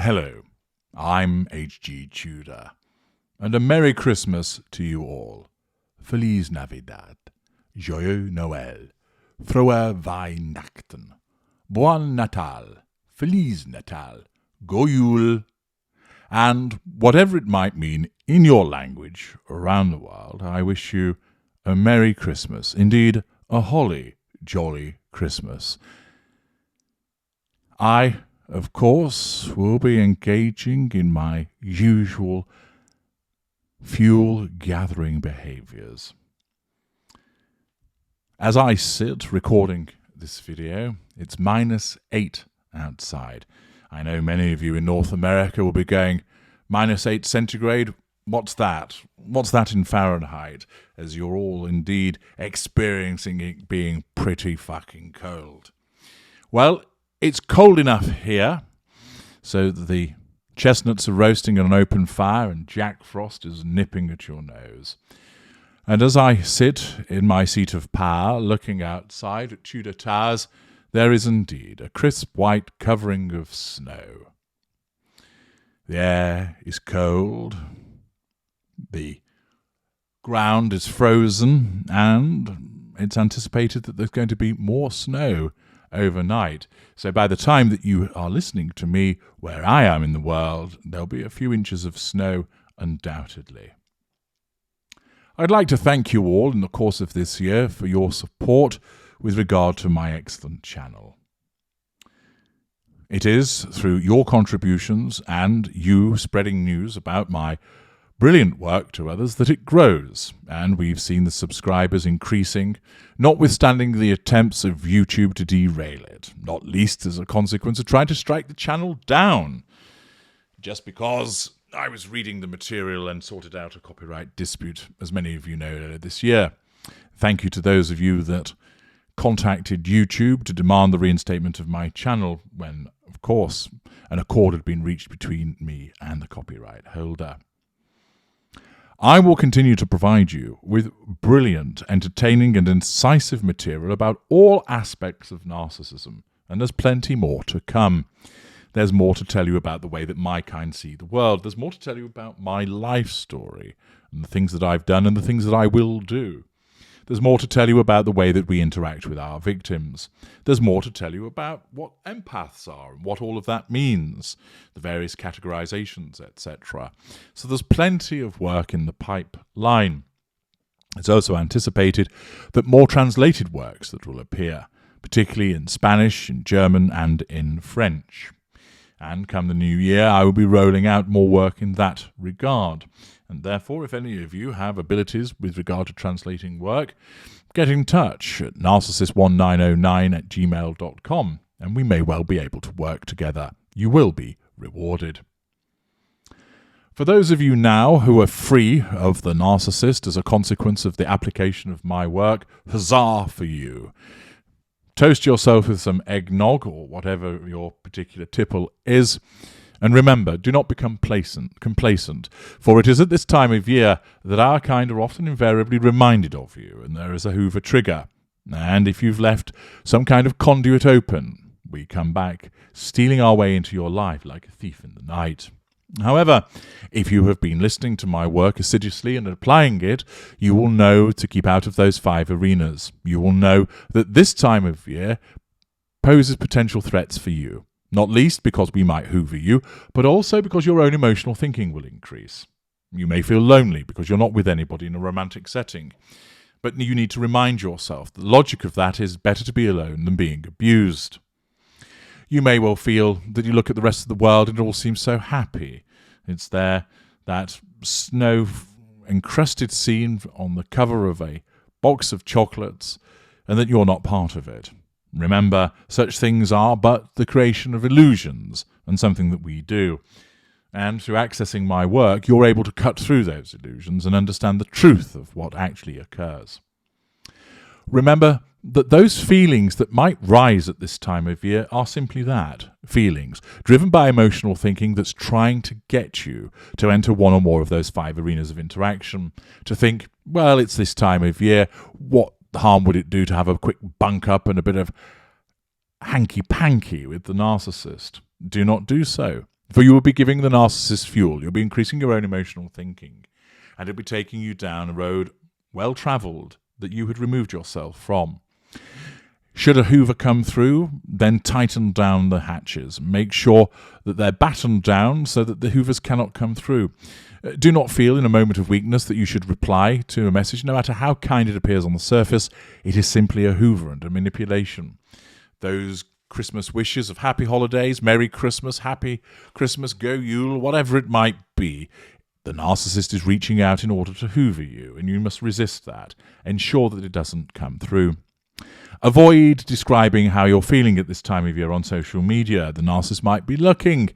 Hello, I'm HG Tudor, and a Merry Christmas to you all. Feliz Navidad, Joyeux Noël, Frohe Weihnachten, Buon Natal, Feliz Natal, Goyul, and whatever it might mean in your language around the world, I wish you a Merry Christmas, indeed a holly jolly Christmas. I, of course, will be engaging in my usual fuel-gathering behaviours. As I sit recording this video, it's -8 outside. I know many of you in North America will be going, -8 centigrade? What's that? What's that in Fahrenheit? As you're all indeed experiencing it being pretty fucking cold. Well, it's cold enough here so that the chestnuts are roasting on an open fire and Jack Frost is nipping at your nose. And as I sit in my seat of power looking outside at Tudor Towers, there is indeed a crisp white covering of snow. The air is cold, the ground is frozen, and it's anticipated that there's going to be more snow overnight. So by the time that you are listening to me where I am in the world, there'll be a few inches of snow undoubtedly. I'd like to thank you all in the course of this year for your support with regard to my excellent channel. It is through your contributions and you spreading news about my brilliant work to others that it grows, and we've seen the subscribers increasing, notwithstanding the attempts of YouTube to derail it, not least as a consequence of trying to strike the channel down, just because I was reading the material and sorted out a copyright dispute, as many of you know, earlier this year. Thank you to those of you that contacted YouTube to demand the reinstatement of my channel when, of course, an accord had been reached between me and the copyright holder. I will continue to provide you with brilliant, entertaining and incisive material about all aspects of narcissism, and there's plenty more to come. There's more to tell you about the way that my kind see the world. There's more to tell you about my life story and the things that I've done and the things that I will do. There's more to tell you about the way that we interact with our victims. There's more to tell you about what empaths are and what all of that means, the various categorizations, etc. So there's plenty of work in the pipeline. It's also anticipated that more translated works that will appear, particularly in Spanish, in German, and in French. And come the new year, I will be rolling out more work in that regard. And therefore, if any of you have abilities with regard to translating work, get in touch at narcissist1909@gmail.com, and we may well be able to work together. You will be rewarded. For those of you now who are free of the narcissist as a consequence of the application of my work, huzzah for you. Toast yourself with some eggnog or whatever your particular tipple is. And remember, do not become complacent, for it is at this time of year that our kind are often invariably reminded of you, and there is a Hoover trigger. And if you've left some kind of conduit open, we come back, stealing our way into your life like a thief in the night. However, if you have been listening to my work assiduously and applying it, you will know to keep out of those 5 arenas. You will know that this time of year poses potential threats for you. Not least because we might hoover you, but also because your own emotional thinking will increase. You may feel lonely because you're not with anybody in a romantic setting. But you need to remind yourself the logic of that is better to be alone than being abused. You may well feel that you look at the rest of the world and it all seems so happy. It's there, that snow-encrusted scene on the cover of a box of chocolates, and that you're not part of it. Remember, such things are but the creation of illusions, and something that we do. And through accessing my work, you're able to cut through those illusions and understand the truth of what actually occurs. Remember that those feelings that might rise at this time of year are simply that, feelings, driven by emotional thinking that's trying to get you to enter one or more of those 5 arenas of interaction, to think, well, it's this time of year, what harm would it do to have a quick bunk up and a bit of hanky-panky with the narcissist? Do not do so. For you will be giving the narcissist fuel. You'll be increasing your own emotional thinking. And it'll be taking you down a road well travelled that you had removed yourself from. Should a hoover come through, then tighten down the hatches. Make sure that they're battened down so that the hoovers cannot come through. Do not feel in a moment of weakness that you should reply to a message, no matter how kind it appears on the surface. It is simply a hoover and a manipulation. Those Christmas wishes of happy holidays, Merry Christmas, Happy Christmas, Go Yule, whatever it might be, the narcissist is reaching out in order to hoover you, and you must resist that. Ensure that it doesn't come through. Avoid describing how you're feeling at this time of year on social media. The narcissist might be looking.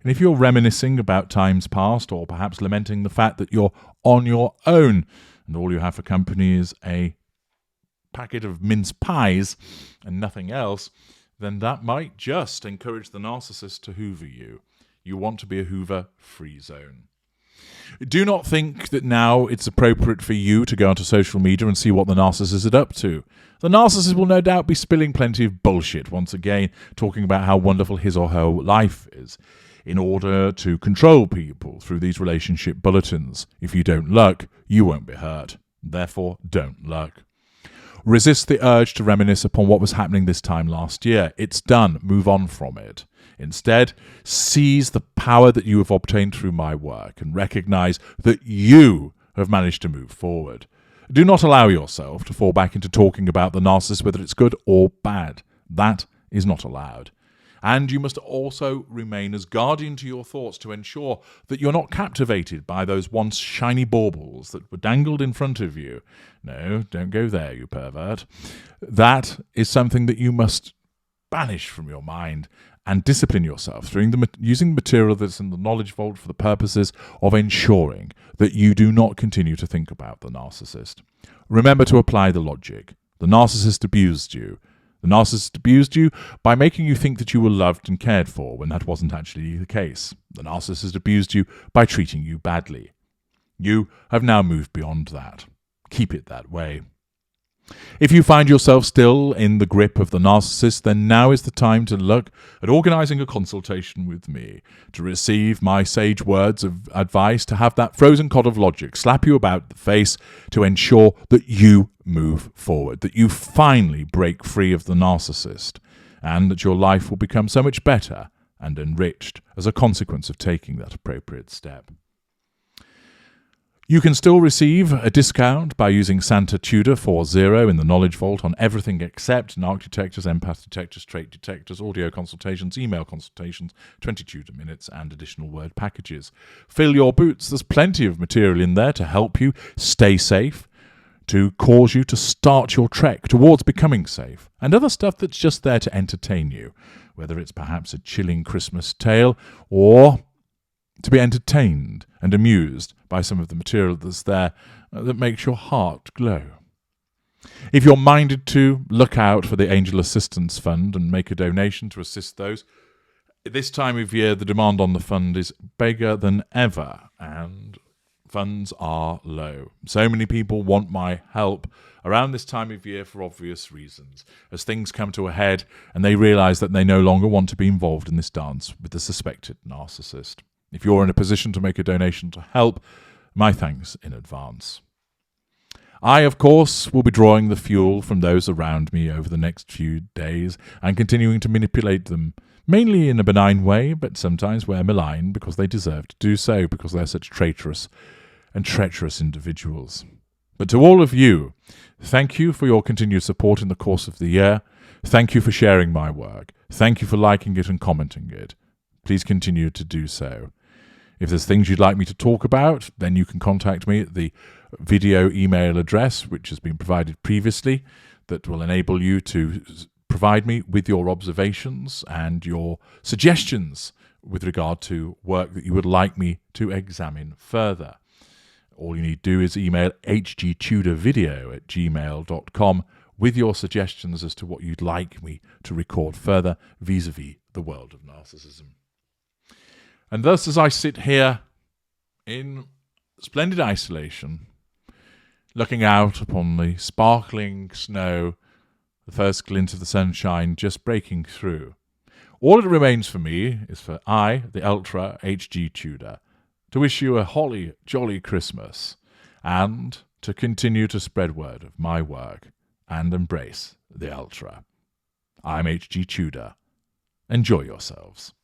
And if you're reminiscing about times past, or perhaps lamenting the fact that you're on your own and all you have for company is a packet of mince pies and nothing else, then that might just encourage the narcissist to hoover you. You want to be a hoover-free zone. Do not think that now it's appropriate for you to go onto social media and see what the narcissist is up to. The narcissist will no doubt be spilling plenty of bullshit once again, talking about how wonderful his or her life is, in order to control people through these relationship bulletins. If you don't look, you won't be hurt. Therefore, don't look. Resist the urge to reminisce upon what was happening this time last year. It's done. Move on from it. Instead, seize the power that you have obtained through my work and recognize that you have managed to move forward. Do not allow yourself to fall back into talking about the narcissist, whether it's good or bad. That is not allowed. And you must also remain as guardian to your thoughts to ensure that you're not captivated by those once shiny baubles that were dangled in front of you. No, don't go there, you pervert. That is something that you must banish from your mind and discipline yourself through using material that's in the knowledge vault for the purposes of ensuring that you do not continue to think about the narcissist. Remember to apply the logic. The narcissist abused you. The narcissist abused you by making you think that you were loved and cared for when that wasn't actually the case. The narcissist abused you by treating you badly. You have now moved beyond that. Keep it that way. If you find yourself still in the grip of the narcissist, then now is the time to look at organising a consultation with me, to receive my sage words of advice, to have that frozen cod of logic slap you about the face to ensure that you move forward, that you finally break free of the narcissist, and that your life will become so much better and enriched as a consequence of taking that appropriate step. You can still receive a discount by using Santa Tudor 40 in the Knowledge Vault on everything except narc detectors, empath detectors, trait detectors, audio consultations, email consultations, 20 Tudor minutes, and additional word packages. Fill your boots. There's plenty of material in there to help you stay safe, to cause you to start your trek towards becoming safe, and other stuff that's just there to entertain you, whether it's perhaps a chilling Christmas tale or to be entertained and amused by some of the material that's there that makes your heart glow. If you're minded to, look out for the Angel Assistance Fund and make a donation to assist those. At this time of year, the demand on the fund is bigger than ever, and funds are low. So many people want my help around this time of year for obvious reasons, as things come to a head and they realise that they no longer want to be involved in this dance with the suspected narcissist. If you're in a position to make a donation to help, my thanks in advance. I, of course, will be drawing the fuel from those around me over the next few days and continuing to manipulate them, mainly in a benign way, but sometimes where malign, because they deserve to do so, because they're such traitorous and treacherous individuals. But to all of you, thank you for your continued support in the course of the year. Thank you for sharing my work. Thank you for liking it and commenting it. Please continue to do so. If there's things you'd like me to talk about, then you can contact me at the video email address, which has been provided previously, that will enable you to provide me with your observations and your suggestions with regard to work that you would like me to examine further. All you need to do is email hgtudorvideo@gmail.com with your suggestions as to what you'd like me to record further vis-a-vis the world of narcissism. And thus, as I sit here in splendid isolation, looking out upon the sparkling snow, the first glint of the sunshine just breaking through, All it remains for me is for I, the Ultra HG Tudor, to wish you a holly jolly Christmas and to continue to spread word of my work and embrace the Ultra. I'm HG Tudor. Enjoy yourselves.